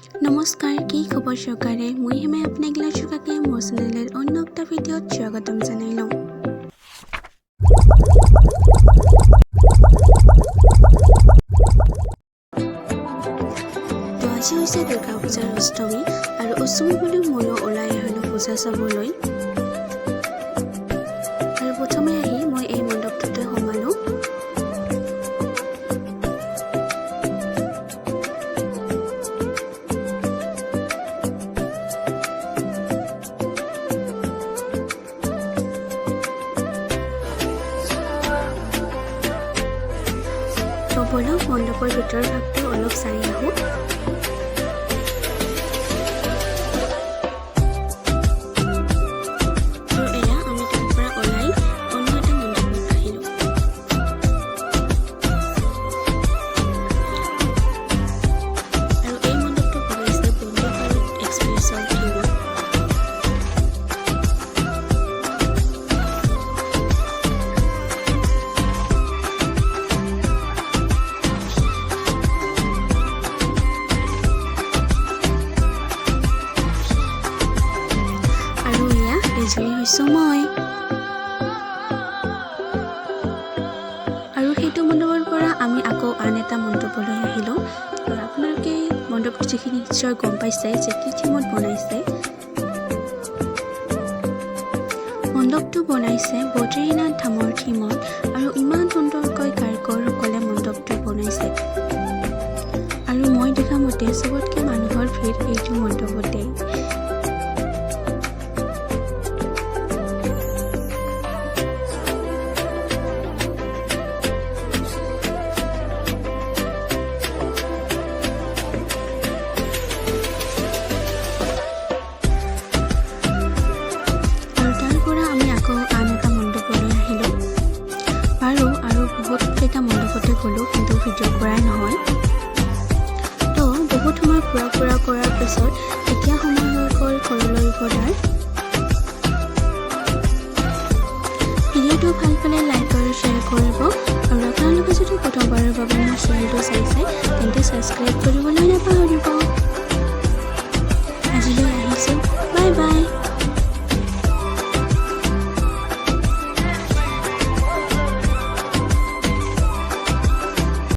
নমস্কাৰ, কি খবৰ সকাৰে? মই হিমাই আপোনাক চকাকে মোৰ চেনেলৰ অন্য একটা ভিডিঅ'ত স্বাগতম জনাইলোঁ। তো আজি হৈছে দুৰ্গা পূজাৰ অষ্টমী আৰু অষ্টমী বুলি ময়ো ওলাই আহিলোঁ পূজা চাবলৈ। আৰু প্ৰথমে আহি মই এই মণ্ডপটোতে সোমালোঁ। বলক মণ্ডপৰ ভিতৰৰ ভাগটো অলপ চাই আহোঁ। আৰু এয়া আমি তাৰ পৰা ওলাই অন্য এটা মণ্ডপত আহিলোঁ। আৰু এই মণ্ডপটো বনাইছে বন্দে ভাৰত এক্সপ্ৰেছৰ থিমত। এজনী হৈছোঁ মই। আৰু সেইটো মণ্ডপৰ পৰা আমি আকৌ আন এটা মণ্ডপলৈ আহিলোঁ। আৰু আপোনালোকে মণ্ডপটো যিখিনি নিশ্চয় গম পাইছে যে কি থিমত বনাইছে। মণ্ডপটো বনাইছে বদ্ৰীনাথ ধামৰ থিমত আৰু ইমান সুন্দৰকৈ কাৰিকৰসকলে মণ্ডপটো বনাইছে। আৰু মই দেখা মতে চবতকৈ মানুহৰ ভিৰ এইটো মণ্ডপতে। বহুতকেইটা মণ্ডপতে গ'লোঁ, কিন্তু ভিডিঅ' কৰাই নহয়। তো বহুত সময় ফুৰা কৰাৰ পিছত এতিয়া সময় হৈ গ'ল ঘৰলৈ উভতাৰ। ভিডিঅ'টো ভাল পালে লাইক আৰু শ্বেয়াৰ কৰিব। আৰু আপোনালোকে যদি প্ৰথমবাৰৰ বাবে মোৰ চেনেলটো চাইছে তেন্তে ছাবস্ক্ৰাইব কৰিবলৈ নাপাহৰিব।